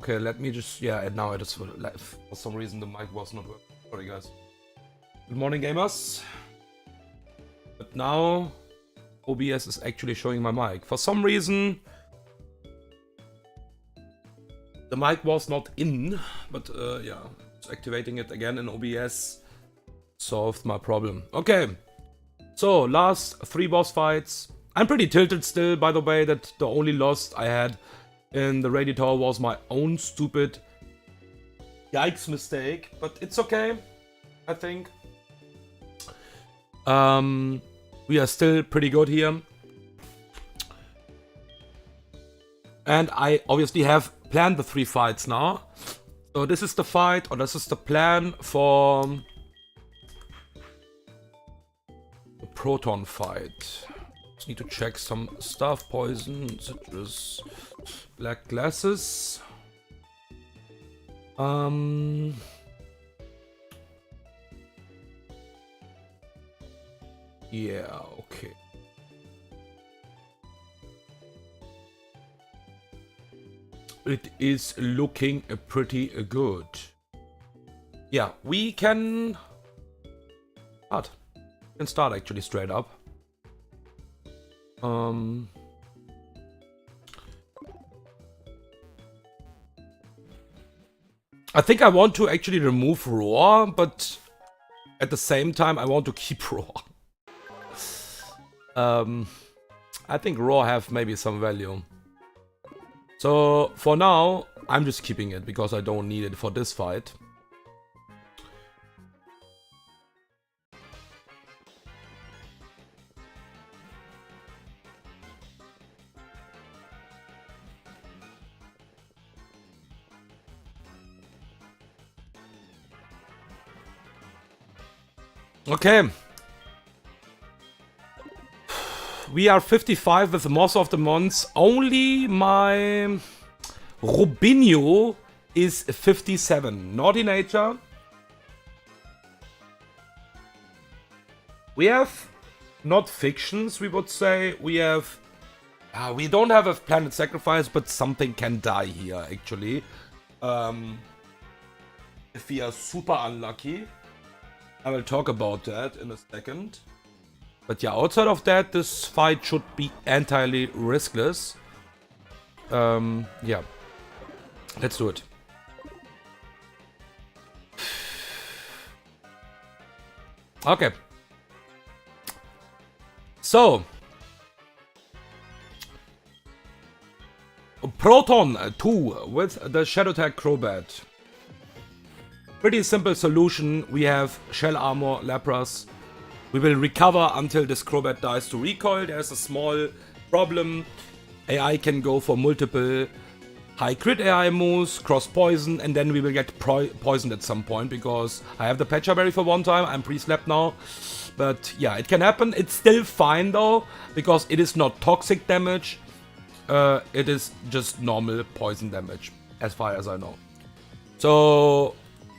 Okay, let me just, yeah, and now it is for some reason the mic was not working. Sorry guys. Good morning gamers. But now OBS is actually showing my mic. For some reason the mic was not in, but yeah, it's activating it again in OBS solved my problem. Okay, so last 3 boss fights. I'm pretty tilted still, by the way, that the only loss I had in the Radio Tower was my own stupid yikes mistake, but it's okay, I think. We are still pretty good here. And I obviously have planned the 3 fights now. So this is the fight, or this is the plan for the Proton fight. Just need to check some stuff. Poison, citrus, black glasses. Yeah, okay. It is looking pretty good. Yeah, we can start. We can start actually straight up. I think I want to actually remove Roar, but at the same time I want to keep Roar. I think Roar have maybe some value. So for now, I'm just keeping it because I don't need it for this fight. Okay. We are 55 with most of the mons. Only my Robinho is 57. Naughty Nature. We have not fictions, we would say. We have... we don't have a Planet Sacrifice, but something can die here, actually. If we are super unlucky. I will talk about that in a second. But yeah, outside of that, this fight should be entirely riskless. Yeah. Let's do it. Okay. So. Proton 2 with the Shadow Tag Crobat. Pretty simple solution. We have Shell Armor, Lapras. We will recover until this Crobat dies to recoil. There's a small problem. AI can go for multiple high crit AI moves, cross poison, and then we will get poisoned at some point because I have the Pecha Berry for one time. I'm pre-slept now. But yeah, it can happen. It's still fine though, because it is not toxic damage. It is just normal poison damage, as far as I know. So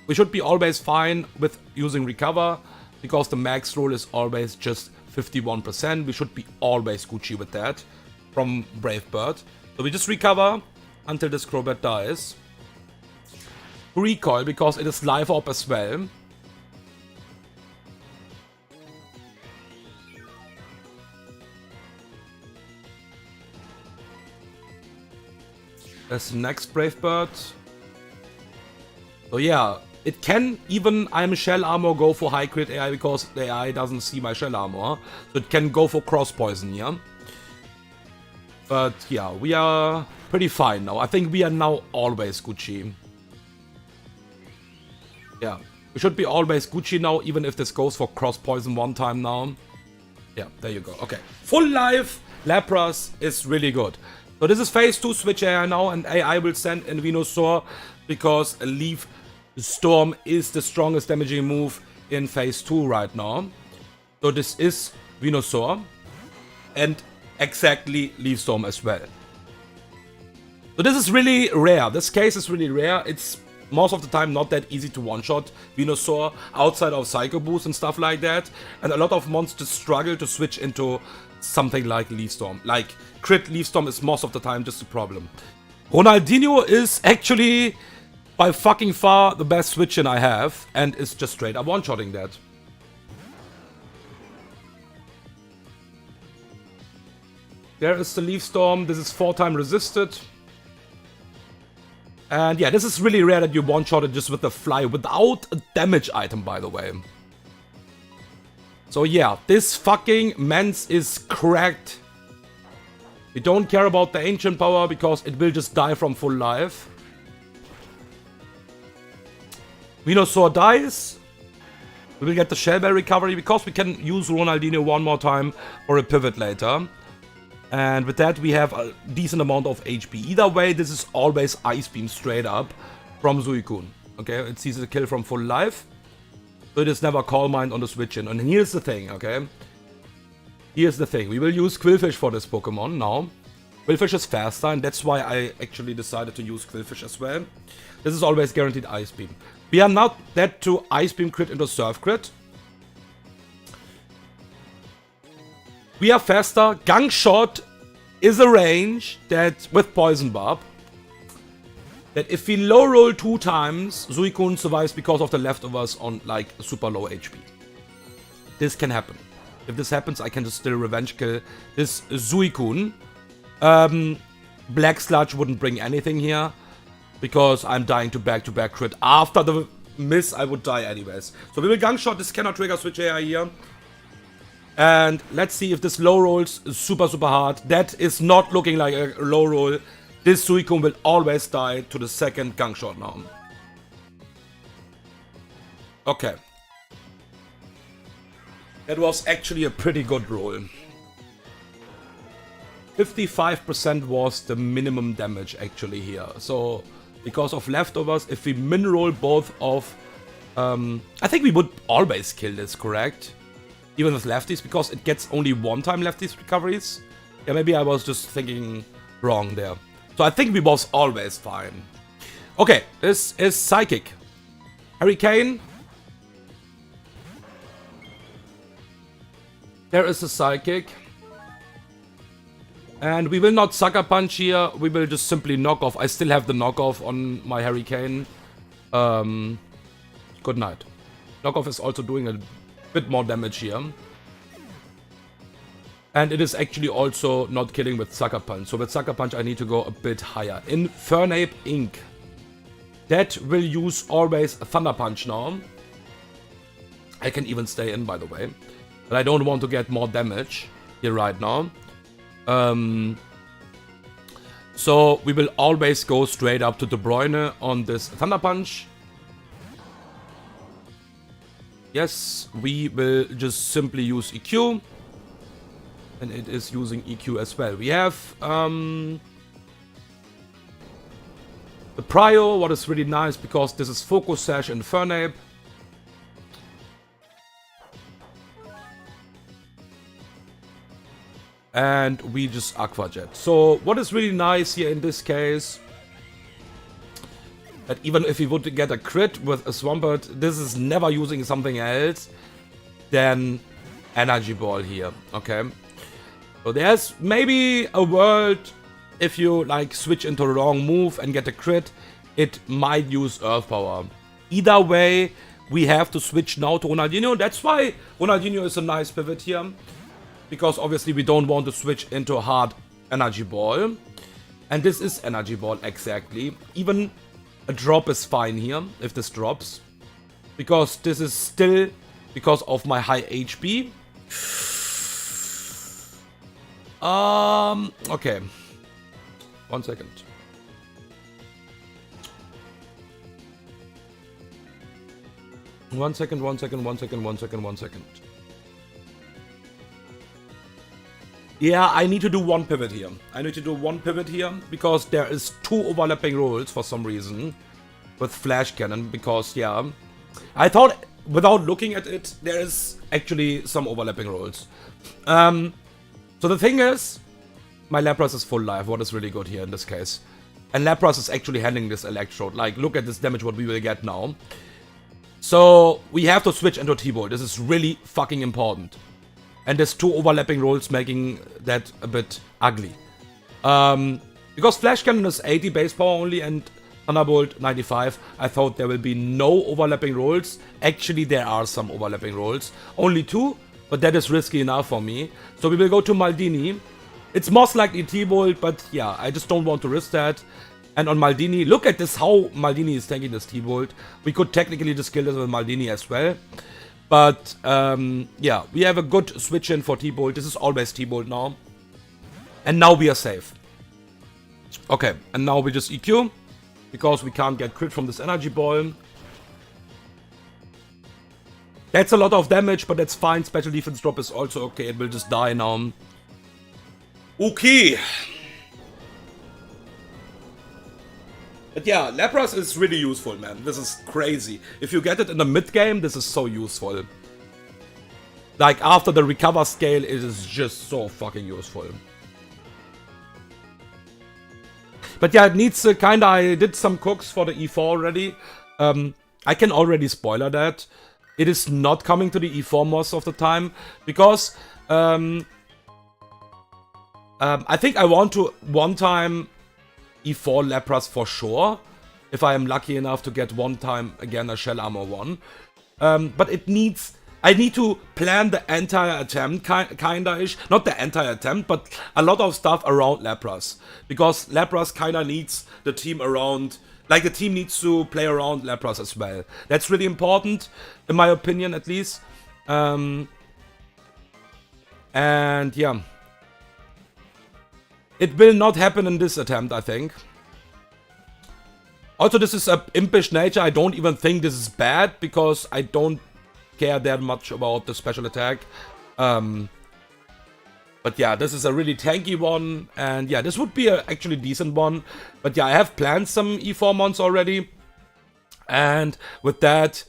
we should be always fine with using recover, because the max roll is always just 51%. We should be always Gucci with that from Brave Bird. So we just recover until this Crobat dies. Recoil, because it is Life Orb as well. There's the next Brave Bird. So yeah, it can even, I'm Shell Armor, go for high crit AI because the AI doesn't see my Shell Armor. So it can go for cross poison here. But yeah, we are pretty fine now. I think we are now always Gucci. Yeah, we should be always Gucci now, even if this goes for cross poison one time now. Yeah, there you go. Okay, full life Lapras is really good. So this is phase 2 switch AI now, and AI will send in Venusaur because a Leaf Storm is the strongest damaging move in phase 2 right now. So this is Venusaur and exactly Leaf Storm as well. So this is really rare. This case is really rare. It's most of the time not that easy to one-shot Venusaur outside of Psycho Boost and stuff like that. And a lot of monsters struggle to switch into something like Leaf Storm. Like, crit Leaf Storm is most of the time just a problem. Ronaldinho is actually by fucking far the best switch-in I have, and is just straight up one-shotting that. There is the Leaf Storm. This is 4-time resisted. And yeah, this is really rare that you one-shot it just with the fly without a damage item, by the way. So yeah, this fucking Mance is cracked. We don't care about the Ancient Power because it will just die from full life. Venusaur dies. We will get the Shellbell recovery because we can use Ronaldinho one more time for a pivot later. And with that, we have a decent amount of HP. Either way, this is always Ice Beam straight up from Suicune. Okay, it sees a kill from full life. So it is never Calm Mind on the switch-in. And here's the thing, okay? Here's the thing. We will use Quillfish for this Pokemon now. Quillfish is faster, and that's why I actually decided to use Quillfish as well. This is always guaranteed Ice Beam. We are not dead to Ice Beam crit into Surf crit. We are faster. Gunk Shot is a range that, with Poison Barb, that if we low roll 2 times, Suicune survives because of the leftovers on like super low HP. This can happen. If this happens, I can just still revenge kill this Suicune. Black Sludge wouldn't bring anything here because I'm dying to back crit. After the miss, I would die anyways. So we will Gunk Shot. This cannot trigger Switch AI here. And let's see if this low rolls super hard. That is not looking like a low roll. This Suicune will always die to the second Gunk Shot now. Okay. That was actually a pretty good roll. 55% was the minimum damage actually here. So because of leftovers, if we min roll both of... I think we would always kill this, correct? Even with lefties, because it gets only 1-time lefties recoveries. Yeah, maybe I was just thinking wrong there. So I think we was always fine. Okay, this is Psychic. Hurricane. There is a Psychic. And we will not Sucker Punch here. We will just simply knock off. I still have the knockoff on my Hurricane. Good night. Knockoff is also doing a bit more damage here. And it is actually also not killing with Sucker Punch. So with Sucker Punch I need to go a bit higher. Infernape Ink. That will use always Thunder Punch now. I can even stay in, by the way. But I don't want to get more damage here right now. So we will always go straight up to De Bruyne on this Thunder Punch. Yes, we will just simply use EQ. And it is using EQ as well. We have the Prio, what is really nice because this is Focus Sash and Infernape. And we just Aqua Jet. So what is really nice here in this case, that even if we would get a crit with a Swampert, this is never using something else than Energy Ball here, okay? So there's maybe a world, if you like switch into the wrong move and get a crit, it might use Earth Power. Either way, we have to switch now to Ronaldinho. That's why Ronaldinho is a nice pivot here. Because obviously we don't want to switch into a hard Energy Ball. And this is Energy Ball exactly. Even a drop is fine here, if this drops. Because this is still because of my high HP. Okay. 1 second. One second. Yeah, I need to do one pivot here. Because there is 2 overlapping rolls for some reason with Flash Cannon. Because, yeah, I thought without looking at it, there is actually some overlapping rolls. So the thing is, my Lapras is full life, what is really good here in this case. And Lapras is actually handling this Electrode. Like, look at this damage what we will get now. So, we have to switch into T-Bolt. This is really fucking important. And there's 2 overlapping rolls making that a bit ugly. Because Flash Cannon is 80 base power only and Thunderbolt 95, I thought there will be no overlapping roles. Actually, there are some overlapping roles. Only 2, but that is risky enough for me. So we will go to Maldini. It's most likely T-Bolt, but yeah, I just don't want to risk that. And on Maldini, look at this, how Maldini is tanking this T-Bolt. We could technically just kill this with Maldini as well. But yeah, we have a good switch in for T-Bolt. This is always T-Bolt now. And now we are safe. Okay, and now we just EQ. Because we can't get crit from this energy ball. That's a lot of damage, but that's fine. Special defense drop is also okay. It will just die now. Okay. But yeah, Lapras is really useful, man. This is crazy. If you get it in the mid game, this is so useful. Like after the recover scale, it is just so fucking useful. But yeah, it needs kinda, I did some cooks for the E4 already. I can already spoiler that. It is not coming to the E4 most of the time. Because I think I want to one time E4 Lapras for sure. If I am lucky enough to get one time again a Shell Armor 1. But it needs... I need to plan the entire attempt, kinda-ish. Not the entire attempt, but a lot of stuff around Lapras. Because Lapras kinda needs the team around... Like, the team needs to play around Lapras as well. That's really important, in my opinion, at least. And, yeah. It will not happen in this attempt, I think. Also, this is a impish nature. I don't even think this is bad, because I don't care that much about the special attack. But yeah, this is a really tanky one, and yeah, this would be a actually decent one. But yeah, I have planned some E4 mons already, and with that,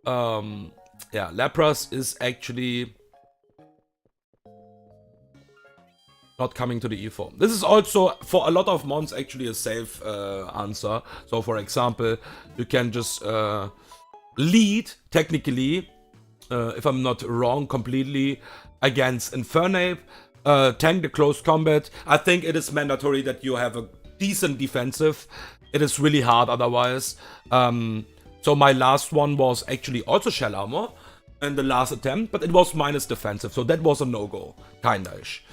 yeah, Lapras is actually not coming to the E4. This is also, for a lot of mons, actually a safe answer. So for example, you can just lead, technically, if I'm not wrong completely, against Infernape, tank the close combat. I think it is mandatory that you have a decent defensive. It is really hard otherwise. So my last one was actually also Shell Armor in the last attempt, but it was minus defensive, so that was a no-go, kinda-ish.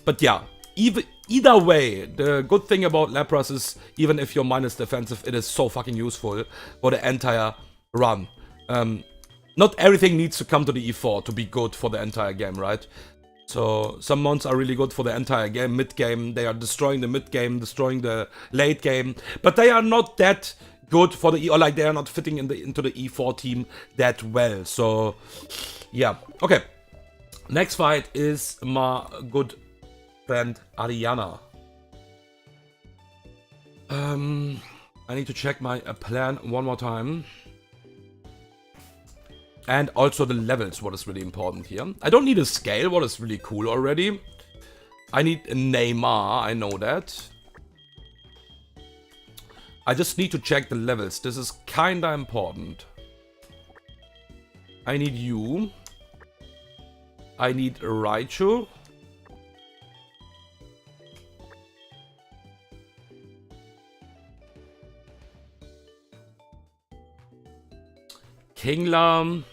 But yeah, either way, the good thing about Lapras is, even if you're minus defensive, it is so fucking useful for the entire run. Not everything needs to come to the E4 to be good for the entire game, right? So some mons are really good for the entire game, mid-game. They are destroying the mid-game, destroying the late game. But they are not that good for the E, or like they are not fitting into the E4 team that well. So yeah, okay. Next fight is my good friend Ariana. I need to check my plan one more time. And also the levels, what is really important here. I don't need a scale, what is really cool already. I need a Neymar, I know that. I just need to check the levels. This is kinda important. I need you. I need Raichu. Kingler.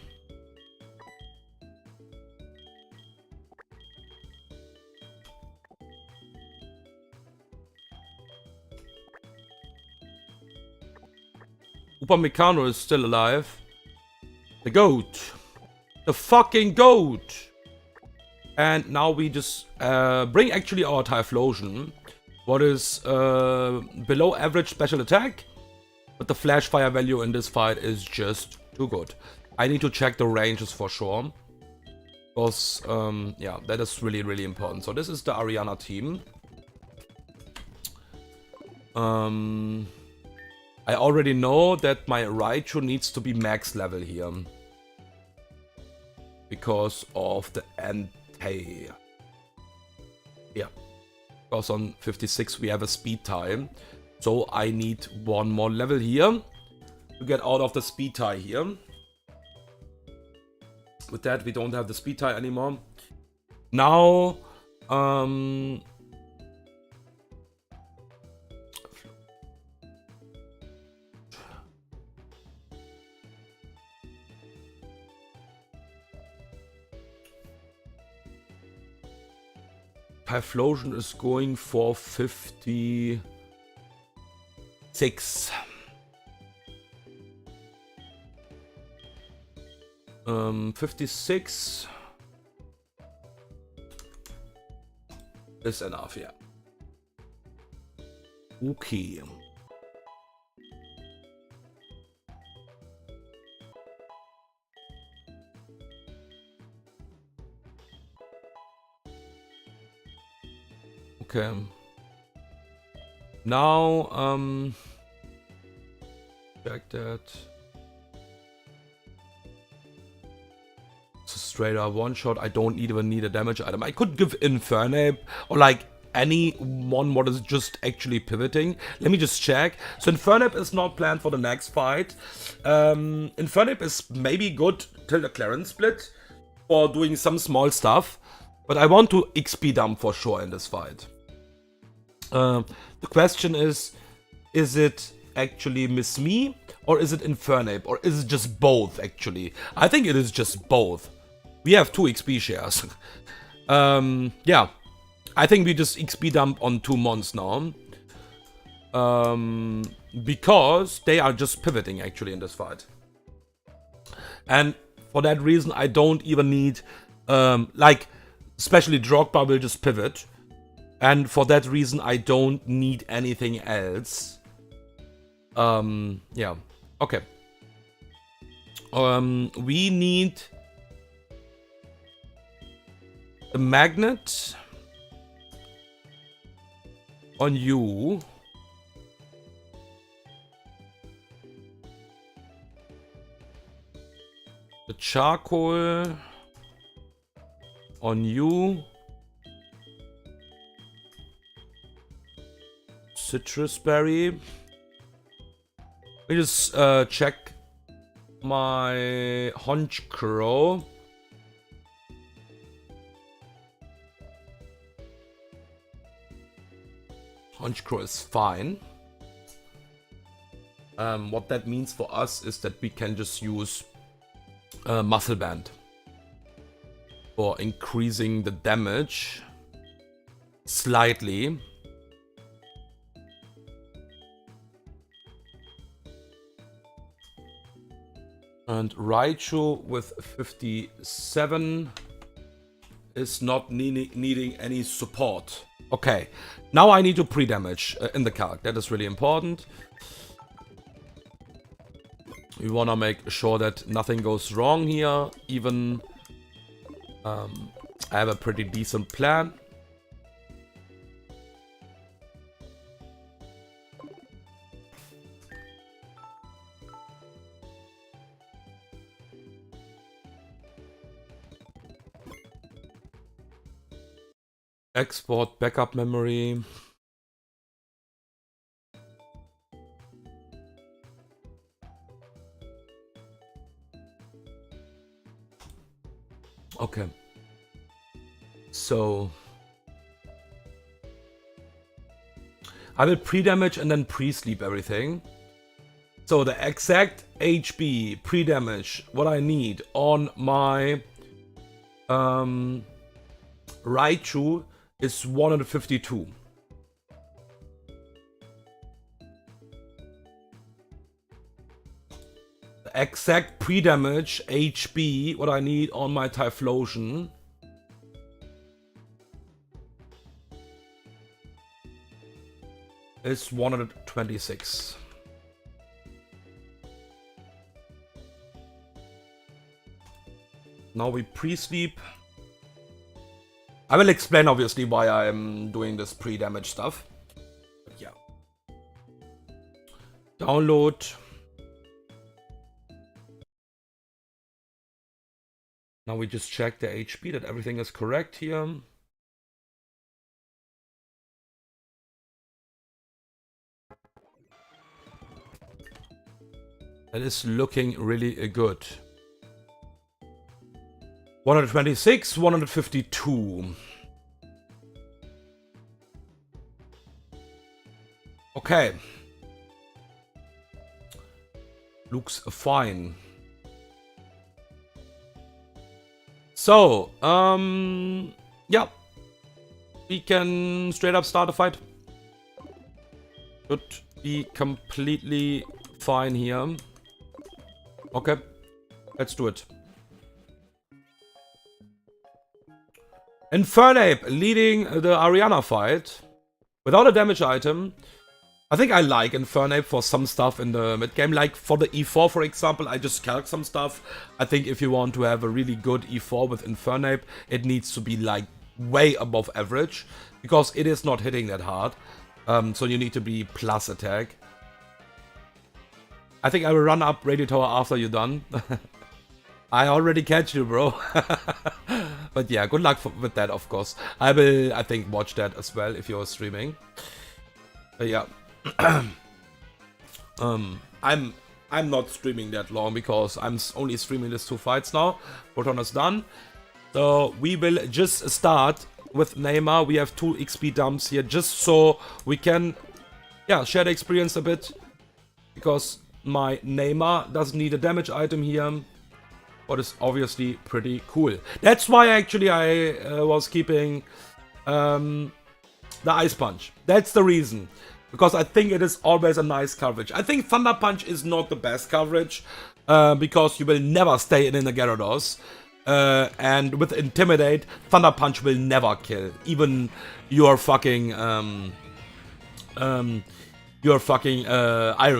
Upamecano is still alive. The goat. The fucking goat. And now we just bring actually our Typhlosion. What is below average special attack. But the flash fire value in this fight is just too good. I need to check the ranges for sure. Because, yeah, that is really, really important. So this is the Ariana team. I already know that my Raichu needs to be max level here. Because of the Entei. Yeah. Because on 56 we have a speed tie. So I need one more level here to get out of the speed tie here. With that, we don't have the speed tie anymore. Now, Typhlosion is going for 56. 56 is enough, yeah. Okay. Okay. Now, check that. It's a straight up one shot. I don't even need a damage item. I could give Infernape or like any one what is just actually pivoting. Let me just check. So Infernape is not planned for the next fight. Infernape is maybe good till the clearance split for doing some small stuff. But I want to XP dump for sure in this fight. The question is it actually Miss Me or is it Infernape or is it just both actually? I think it is just both. We have 2 XP shares. Yeah, I think we just XP dump on 2 mons now. Because they are just pivoting actually in this fight. And for that reason I don't even need, like, especially Drogba will just pivot. And for that reason, I don't need anything else. Yeah. Okay. We need a magnet on you. The charcoal on you. Citrus berry. Let me just check my Honch Crow. Honch Crow is fine. What that means for us is that we can just use Muscle Band for increasing the damage slightly. And Raichu with 57 is not needing any support. Okay, now I need to pre-damage in the calc. That is really important. We want to make sure that nothing goes wrong here. Even I have a pretty decent plan. Export backup memory. Okay. So I will pre-damage and then pre-sleep everything. So the exact HP pre-damage what I need on my Raichu is 152. The exact pre-damage HP what I need on my Typhlosion is 126. Now we pre-sleep. I will explain obviously why I'm doing this pre-damage stuff. But yeah. Download. Now we just check the HP that everything is correct here. That is looking really good. 126, 152. Okay. Looks fine. So, yeah. we can straight up start a fight. Should be completely fine here. Okay, let's do it. Infernape leading the Ariana fight without a damage item. I think I like Infernape for some stuff in the mid game, like for the E4 for example. I just calc some stuff. I think if you want to have a really good E4 with Infernape, it needs to be like way above average, because it is not hitting that hard. So you need to be plus attack. I think I will run up Radio Tower after you're done. I already catch you, bro. But yeah, good luck with that, of course. I will, I think, watch that as well if you're streaming. But yeah. I'm not streaming that long because I'm only streaming these 2 fights now. Proton is done. So we will just start with Neymar. We have 2 XP dumps here just so we can, yeah, share the experience a bit. Because my Neymar doesn't need a damage item here. But it's obviously pretty cool. That's why actually I was keeping the Ice Punch. That's the reason. Because I think it is always a nice coverage. I think Thunder Punch is not the best coverage. Because you will never stay in the Gyarados. And with Intimidate, Thunder Punch will never kill. Even your fucking Iron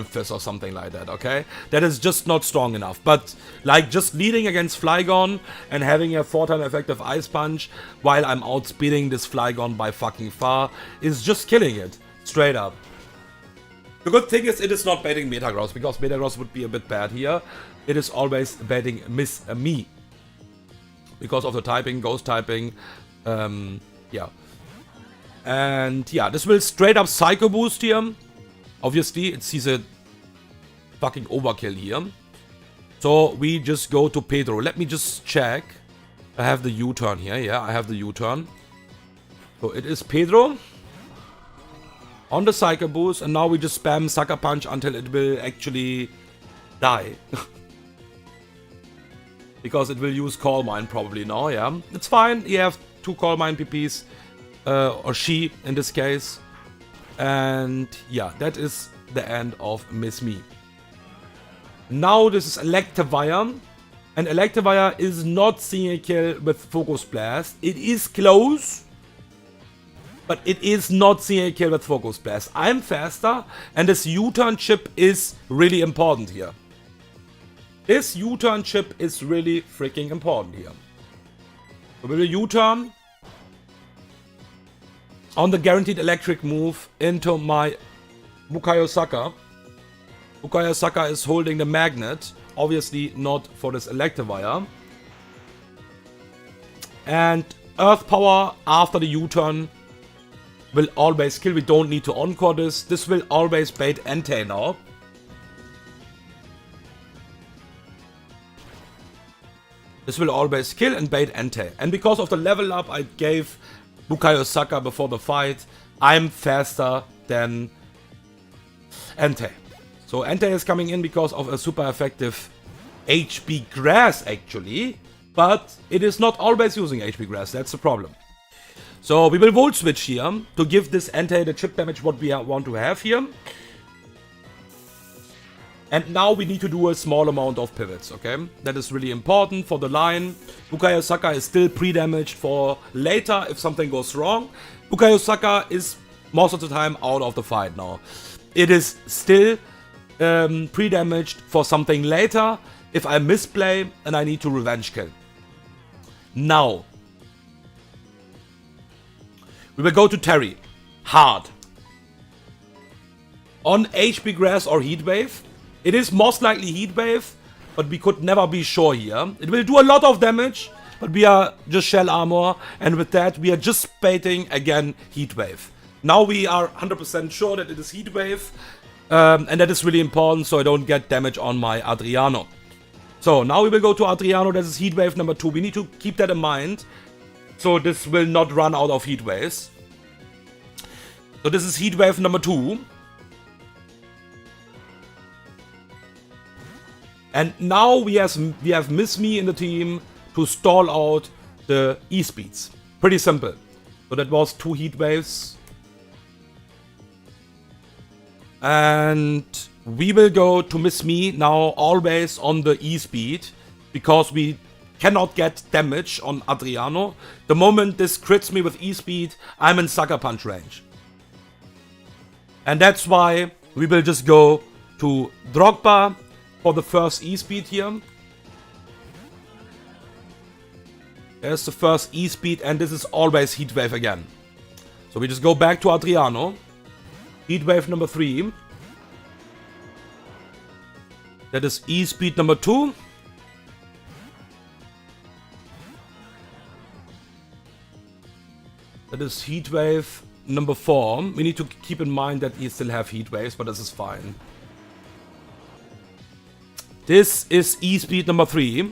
Fist or something like that, okay? That is just not strong enough. But, like, just leading against Flygon and having a 4-time effective Ice Punch while I'm outspeeding this Flygon by fucking far is just killing it. Straight up. The good thing is it is not baiting Metagross, because Metagross would be a bit bad here. It is always baiting Miss Me. Because of the typing, ghost typing, yeah. And yeah, this will straight up Psycho Boost here. Obviously, it sees a fucking overkill here. So we just go to Pedro. Let me just check. I have the U-turn here. Yeah, I have the U-turn. So it is Pedro on the Psycho Boost. And now we just spam Sucker Punch until it will actually die. Because it will use Call Mine probably now, yeah. It's fine. You have 2 Call Mine PPs. Or she, in this case. And yeah, that is the end of Miss Me. Now this is Electivire. And Electivire is not seeing a kill with Focus Blast. It is close. But it is not seeing a kill with Focus Blast. I'm faster. And this U-turn chip is really important here. This U-turn chip is really freaking important here. So we will U-turn on the guaranteed electric move into my Bukayo Saka. Bukayo Saka is holding the magnet. Obviously not for this Electivire. And Earth Power after the U-turn will always kill. We don't need to encore this. This will always bait Entei now. This will always kill and bait Entei. And because of the level up I gave Bukayo Saka before the fight, I'm faster than Entei. So Entei is coming in because of a super effective HP Grass actually, but it is not always using HP Grass, that's the problem. So we will Volt Switch here to give this Entei the chip damage what we want to have here. And now we need to do a small amount of pivots, okay? That is really important for the line. Bukayo Saka is still pre-damaged for later if something goes wrong. Bukayo Saka is most of the time out of the fight now. It is still pre-damaged for something later if I misplay and I need to revenge kill. Now, we will go to Terry. Hard. On HP Grass or Heat Wave. It is most likely Heat Wave, but we could never be sure here. It will do a lot of damage, but we are just Shell Armor, and with that we are just baiting again Heat Wave. Now we are 100% sure that it is Heat Wave, and that is really important so I don't get damage on my Adriano. So now we will go to Adriano, that is Heat Wave number 2. We need to keep that in mind, so this will not run out of Heat Waves. So this is Heat Wave number 2. And now we have Miss Me in the team to stall out the E-Speeds. Pretty simple. So that was 2 heat waves. And we will go to Miss Me now, always on the E speed, because we cannot get damage on Adriano. The moment this crits me with E speed, I'm in Sucker Punch range. And that's why we will just go to Drogba for the first E speed here. There's the first E speed, and this is always Heat Wave again. So we just go back to Adriano. Heat Wave number 3. That is E speed number 2. That is Heat Wave number 4. We need to keep in mind that we still have Heat Waves, but this is fine. This is E speed number 3.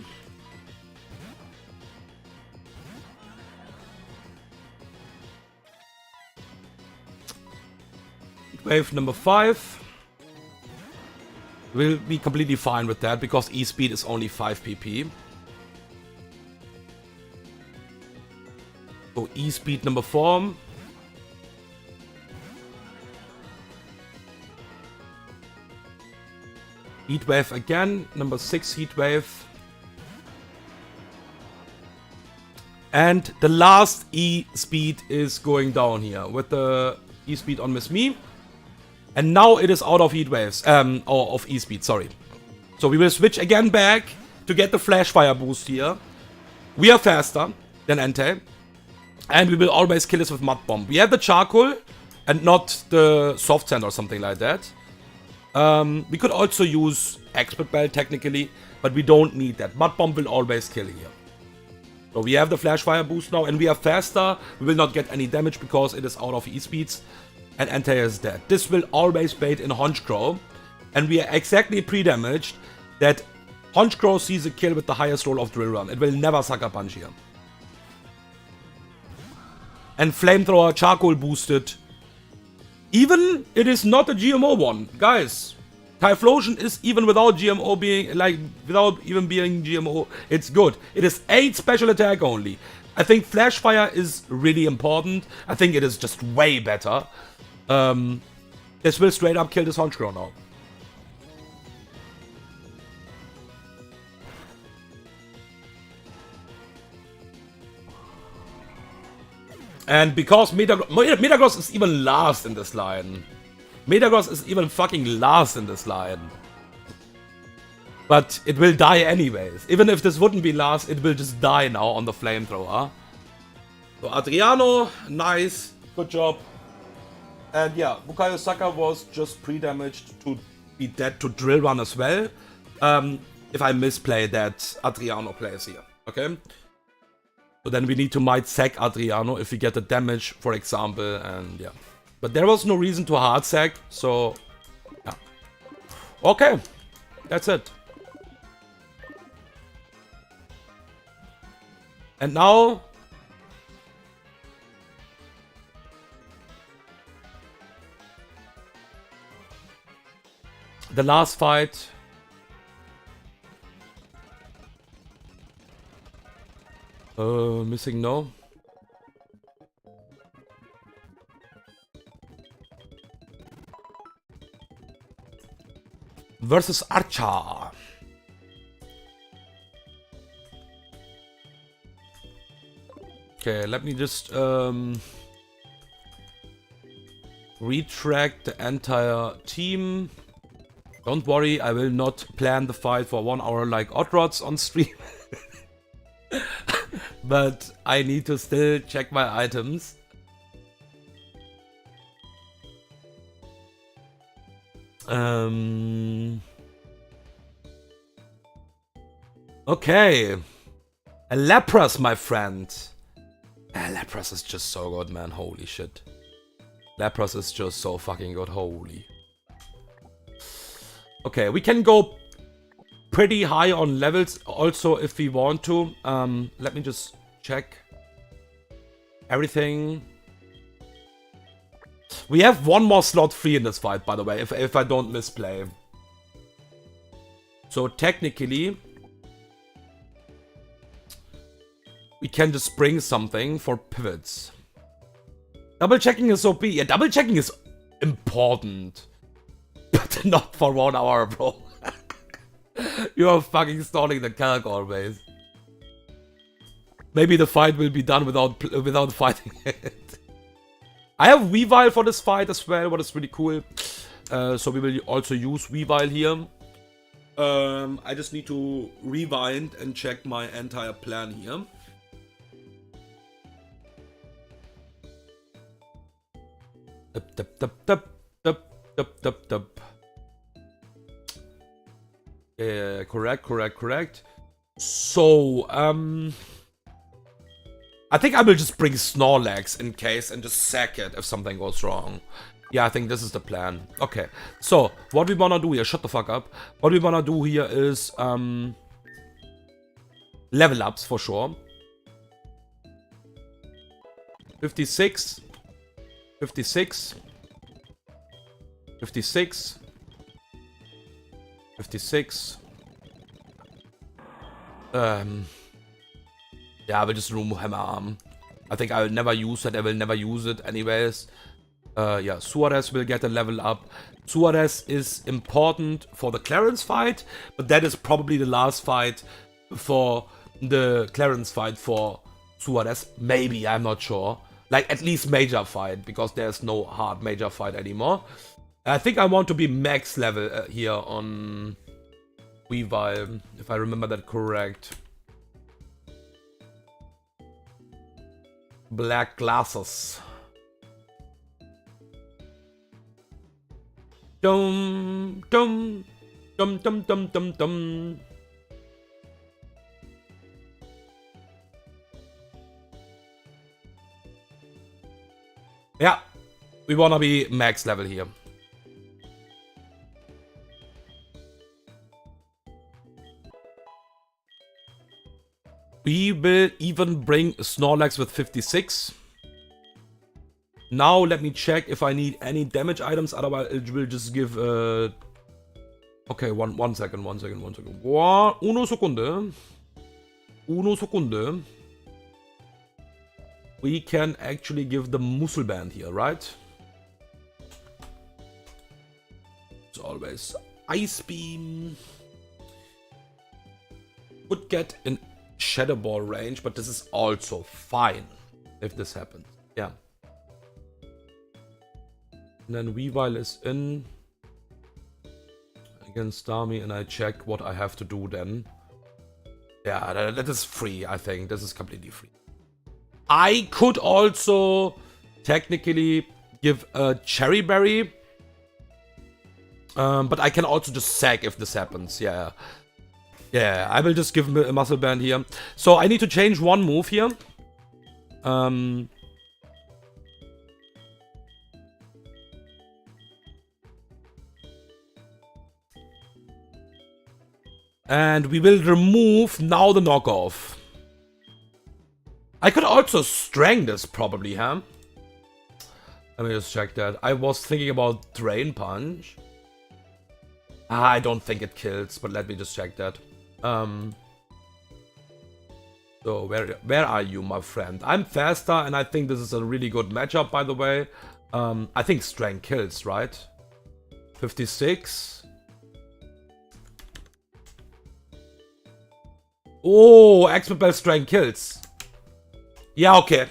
Wave number 5. We'll be completely fine with that because E-Speed is only 5 PP. So E-Speed number 4. Heat Wave again, number 6 Heat Wave. And the last E-Speed is going down here with the E-Speed on Miss Me. And now it is out of Heat Waves, or of E-Speed, sorry. So we will switch again back to get the Flash Fire boost here. We are faster than Entei. And we will always kill this with Mud Bomb. We have the Charcoal and not the Soft Sand or something like that. We could also use Expert Belt technically, but we don't need that. Mud Bomb will always kill here. So we have the Flash Fire boost now, and we are faster. We will not get any damage because it is out of E-Speeds. And Entei is dead. This will always bait in Honchkrow. And we are exactly pre-damaged that Honchkrow sees a kill with the highest roll of Drill Run. It will never Sucker Punch here. And Flamethrower Charcoal boosted. Even it is not a GMO one. Guys, Typhlosion is even without GMO being, like, without even being GMO, it's good. It is 8 special attack only. I think Flash Fire is really important. I think it is just way better. This will straight up kill this Honchkrow now. And because Metagross is even last in this line. Metagross is even fucking last in this line. But it will die anyways. Even if this wouldn't be last, it will just die now on the Flamethrower. So Adriano, nice, good job. And yeah, Bukayo Saka was just pre-damaged to be dead to Drill Run as well. If I misplay that, Adriano plays here, okay? So then we need to might sack Adriano if we get the damage, for example, and yeah. But there was no reason to hard sack, so yeah. Okay, that's it. And now the last fight. Missing no. Versus Archer. Okay, let me just retract the entire team. Don't worry, I will not plan the fight for 1 hour like Oddrods on stream. But I need to still check my items. Okay. A Lapras, my friend. Lapras is just so good, man. Holy shit. Lapras is just so fucking good. Holy. Okay, we can go pretty high on levels also if we want to. Let me just check everything. We have 1 more slot free in this fight, by the way, if I don't misplay. So technically we can just bring something for pivots. Double checking is OP. Yeah, double checking is important. But not for 1 hour, bro. You are fucking stalling the calc always. Maybe the fight will be done without fighting it. I have Weavile for this fight as well, what is really cool. So we will also use Weavile here. I just need to rewind and check my entire plan here. Correct. So, I think I will just bring Snorlax in case and just sack it if something goes wrong. Yeah, I think this is the plan. Okay, so what we wanna do here, shut the fuck up. What we wanna do here is level ups for sure. 56, 56, 56, 56. Yeah, I will just remove Hammer Arm. I think I will never use it. I will never use it anyways. Yeah, Suarez will get a level up. Suarez is important for the Clarence fight, but that is probably the last fight for the Clarence fight for Suarez. Maybe, I'm not sure. Like, at least major fight, because there's no hard major fight anymore. I think I want to be max level here on Weavile, if I remember that correct. Black glasses. Dum dum dum dum dum dum dum. Yeah, we wanna be max level here. We will even bring Snorlax with 56. Now let me check if I need any damage items, otherwise it will just give okay, one second. Uno sekunde. We can actually give the Muscle Band here, right? It's always Ice Beam. Would get in Shadow Ball range, but this is also fine if this happens. Yeah. And then Weavile is in against Starmie, and I check what I have to do then. Yeah, that is free, I think. This is completely free. I could also technically give a Cherry Berry. But I can also just sack if this happens, yeah. Yeah, I will just give him a Muscle Band here. So I need to change one move here. And we will remove now the knockoff. I could also strang this probably, huh? Let me just check that. I was thinking about Drain Punch. I don't think it kills, but let me just check that. So where are you, my friend? I'm faster, and I think this is a really good matchup, by the way. I think Strang kills, right? 56. Oh, Expert Bell Strang kills. Yeah, okay.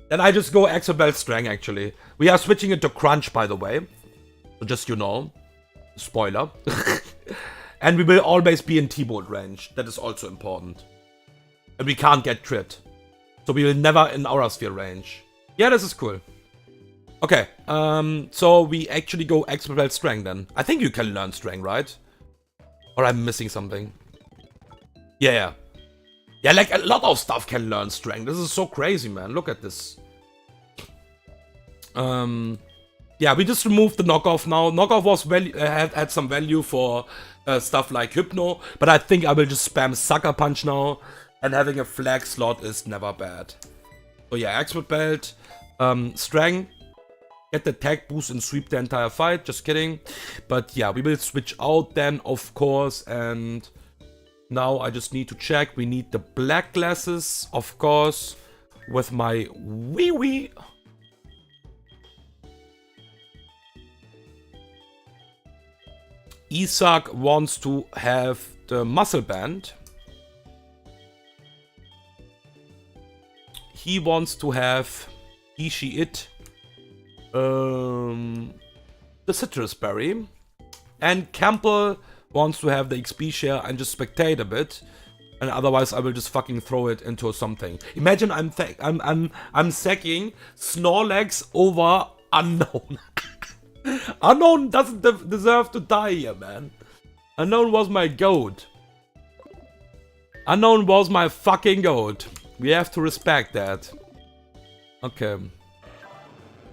Then I just go Expert Bell Strang, actually. We are switching it to Crunch, by the way. So just you know. Spoiler. And we will always be in T-Bolt range. That is also important. And we can't get crit. So we will never in Aura Sphere range. Yeah, this is cool. Okay, so we actually go Expert Bell Strang then. I think you can learn Strang, right? Or I'm missing something. Yeah. Yeah, like a lot of stuff can learn Strang. This is so crazy, man. Look at this. Yeah, we just removed the knockoff now. Knockoff was had some value for stuff like Hypno, but I think I will just spam Sucker Punch now, and having a flag slot is never bad. So yeah, Expert Belt, Strang, get the tag boost and sweep the entire fight, just kidding. But yeah, we will switch out then, of course, and now I just need to check. We need the black glasses, of course, with my wee. Isak wants to have the muscle band. He wants to have it, the citrus berry, and Campbell wants to have the XP share and just spectate a bit, and otherwise I will just fucking throw it into something. Imagine I'm sacking Snorlax over Unknown. Unknown doesn't deserve to die here, man. Unknown was my goat. Unknown was my fucking goat. We have to respect that. Okay.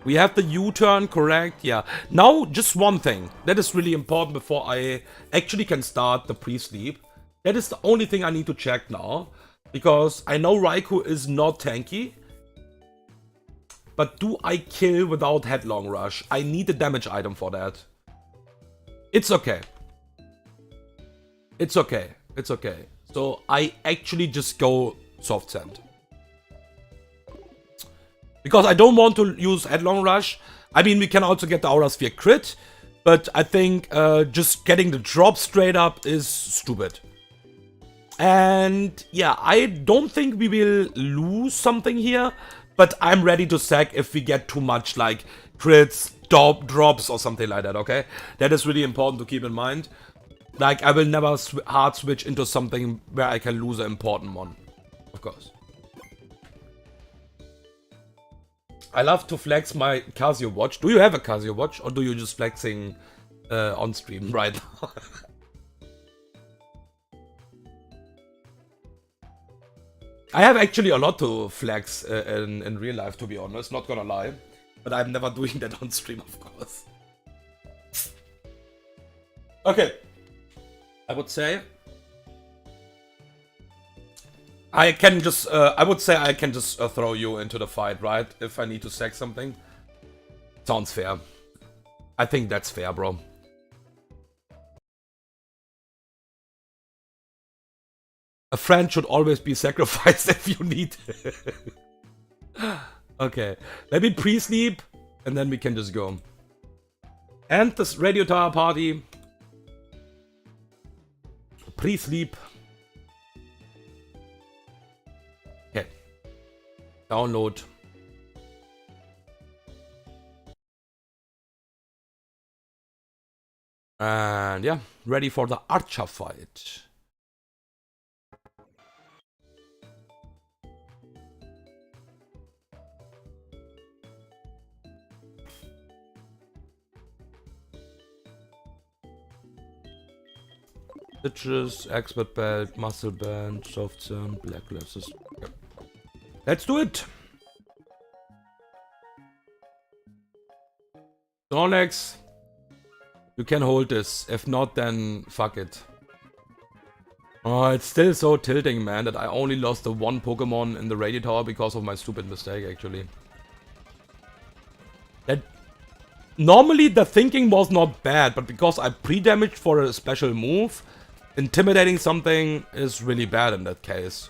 We have the U-turn, correct? Yeah. Now, just one thing. That is really important before I actually can start the pre-sleep. That is the only thing I need to check now. Because I know Raikou is not tanky. But do I kill without Headlong Rush? I need a damage item for that. It's okay. It's okay. It's okay. So I actually just go Soft Sand. Because I don't want to use Headlong Rush. I mean, we can also get the Aura Sphere crit. But I think just getting the drop straight up is stupid. And yeah, I don't think we will lose something here. But I'm ready to sack if we get too much like crits, drops or something like that, okay? That is really important to keep in mind. Like, I will never hard switch into something where I can lose an important one. Of course. I love to flex my Casio watch. Do you have a Casio watch? Or do you just flexing on stream right now? I have actually a lot to flex in real life, to be honest. Not gonna lie. But I'm never doing that on stream, of course. Okay. I would say I can just throw you into the fight, right? If I need to sack something. Sounds fair. I think that's fair, bro. A friend should always be sacrificed if you need it. Okay. Let me pre-sleep and then we can just go. And this radio tower party. Pre-sleep. Okay. Download. And yeah, ready for the Archer fight. Stitches, expert belt, muscle band, soft sand, black glasses. Okay. Let's do it! Snorlax, you can hold this. If not, then fuck it. Oh, it's still so tilting, man, that I only lost the one Pokemon in the Radio Tower because of my stupid mistake, actually. That normally the thinking was not bad, but because I pre-damaged for a special move, intimidating something is really bad in that case.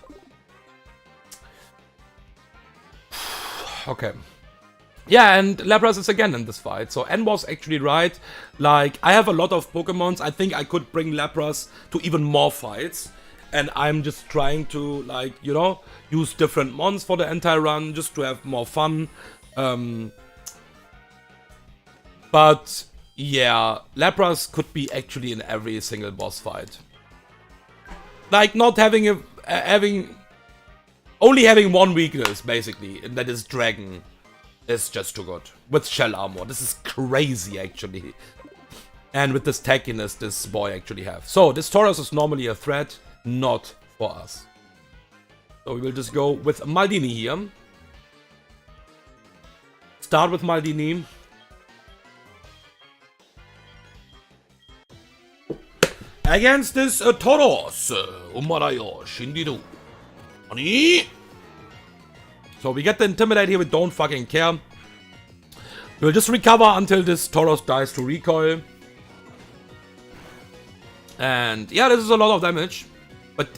Okay. Yeah, and Lapras is again in this fight. So N was actually right. Like, I have a lot of Pokemons. I think I could bring Lapras to even more fights. And I'm just trying to, like, you know, use different mons for the entire run just to have more fun. But yeah, Lapras could be actually in every single boss fight. Like, not having only having one weakness, basically, and that is Dragon, is just too good. With Shell Armor, this is crazy, actually. And with this tackiness this boy actually have. So, this Tauros is normally a threat, not for us. So we will just go with Maldini here. Start with Maldini. Against this Tauros. Umarayo Shindiru. So we get the Intimidate here, we don't fucking care. We'll just recover until this Tauros dies to recoil. And yeah, this is a lot of damage. But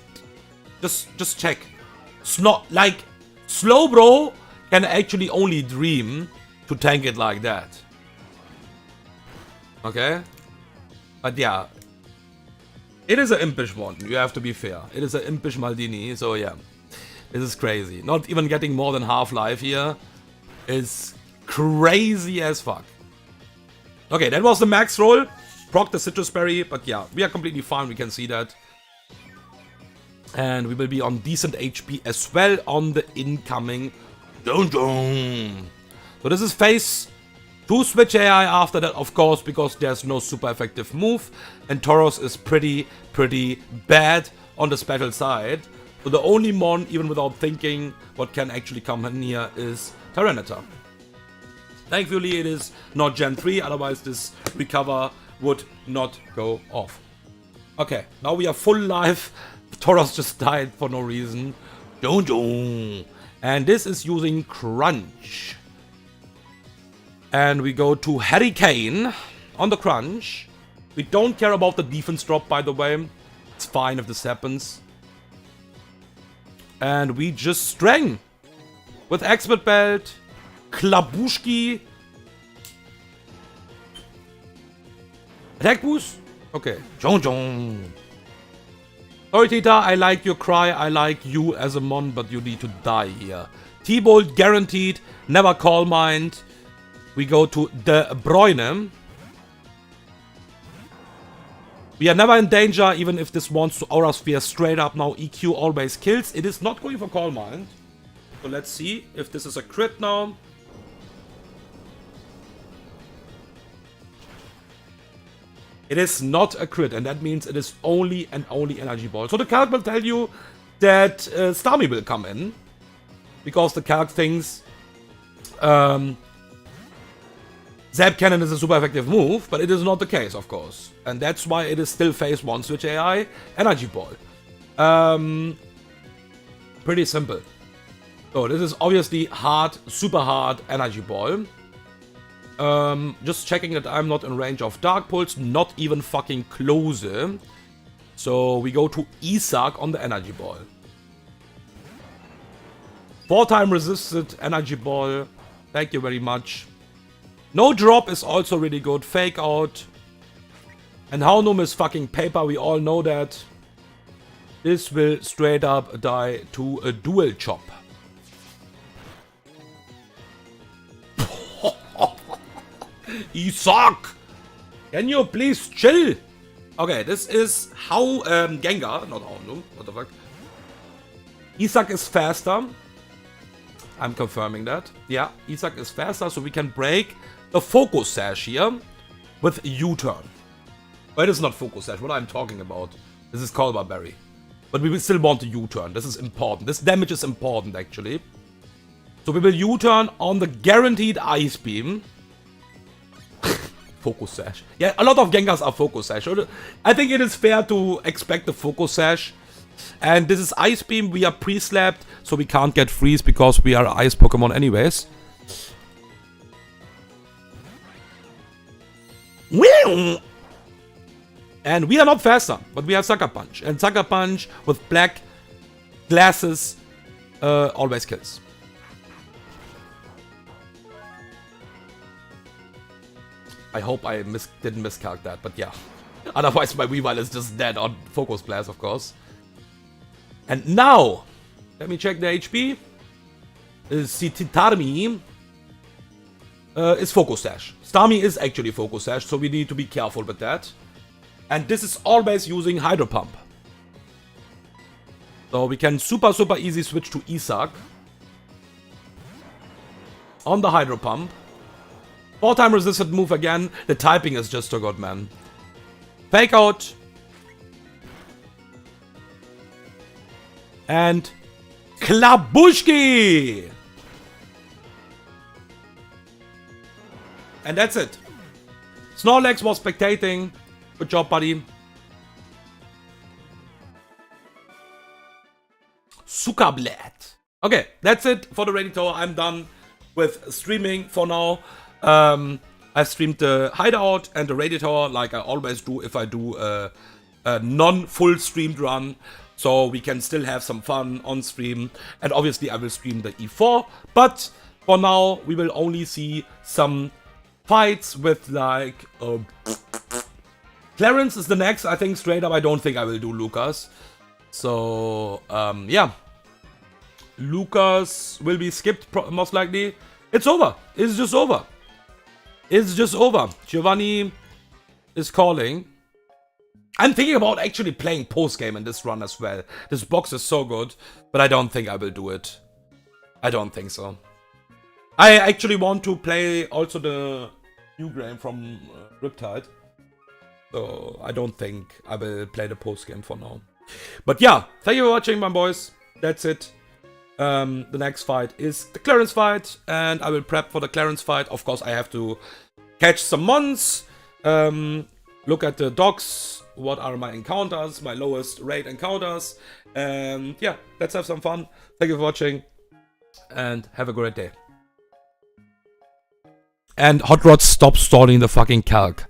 just check. Like, Slowbro can actually only dream to tank it like that. Okay? But yeah, It is an impish one, you have to be fair. It is an impish Maldini, so yeah. This is crazy. Not even getting more than half life here is crazy as fuck. Okay, that was the max roll. Proc the Citrus Berry, but yeah, we are completely fine, we can see that. And we will be on decent HP as well on the incoming dungeon. So this is phase 2 switch AI after that, of course, because there's no super effective move. And Tauros is pretty bad on the special side. So the only mon, even without thinking, what can actually come in here is Tyranitar. Thankfully it is not Gen 3, otherwise this recover would not go off. Okay, now we are full life. Tauros just died for no reason. And this is using Crunch. And we go to Hurricane on the Crunch. We don't care about the defense drop, by the way. It's fine if this happens. And we just Strang with Expert Belt, Klabushki. Attack boost? Okay. Sorry, Tita, I like your cry. I like you as a mon, but you need to die here. T-Bolt guaranteed. Never Call Mind. We go to De Bruyne. We are never in danger, even if this wants to Aura Sphere straight up now. EQ always kills. It is not going for Call Mind. So let's see if this is a crit now. It is not a crit, and that means it is only and only Energy Ball. So the calc will tell you that Starmie will come in. Because the calc thinks Zap Cannon is a super effective move, but it is not the case, of course. And that's why it is still phase 1 switch AI, Energy Ball. Pretty simple. So this is obviously hard, super hard Energy Ball. Just checking that I'm not in range of Dark Pulse, not even fucking close. So we go to Isak on the Energy Ball. 4-time resisted Energy Ball. Thank you very much. No drop is also really good. Fake Out. And Houndoom is fucking paper, we all know that. This will straight up die to a dual chop. Isak! Can you please chill? Okay, this is how Gengar, not Houndoom, what the fuck. Isak is faster. I'm confirming that. Yeah, Isak is faster, so we can break the Focus Sash here with U-turn. But it is not Focus Sash, what I'm talking about. This is Colbur Berry. But we will still want the U-turn. This is important. This damage is important, actually. So we will U-turn on the guaranteed Ice Beam. Focus Sash. Yeah, a lot of Gengars are Focus Sash. I think it is fair to expect the Focus Sash. And this is Ice Beam. We are pre-slapped, so we can't get Freeze because we are Ice Pokemon anyways. And we are not faster, but we have Sucker Punch. And Sucker Punch with black glasses always kills. I hope I didn't miscalc that, but yeah. Otherwise my Weavile is just dead on Focus Blast, of course. And now, let me check the HP. Starmie is Focus Sash. Starmie is actually Focus Sash, so we need to be careful with that. And this is always using Hydro Pump. So we can super easy switch to Isak. On the Hydro Pump. 4-time resisted move again. The typing is just so good, man. Fake Out. And Klabushki! And that's it. Snorlax was spectating. Good job, buddy. Sukablad. Okay, that's it for the Ready Tower. I'm done with streaming for now. I streamed the Hideout and the Radio Tower like I always do if I do a non-full streamed run. So we can still have some fun on stream. And obviously I will stream the E4. But for now we will only see some fights with like Clarence is the next, I think, straight up. I don't think I will do Lucas. So, yeah. Lucas will be skipped, most likely. It's over. It's just over. It's just over. Giovanni is calling. I'm thinking about actually playing Postgame in this run as well. This box is so good, but I don't think I will do it. I don't think so. I actually want to play also the new game from Riptide. So I don't think I will play the Postgame for now. But yeah, thank you for watching, my boys. That's it. The next fight is the Clarence fight, and I will prep for the Clarence fight. Of course, I have to catch some mons, look at the docs, what are my encounters, my lowest rate encounters, and yeah, let's have some fun. Thank you for watching, and have a great day. And Hot Rod, stop stalling the fucking calc.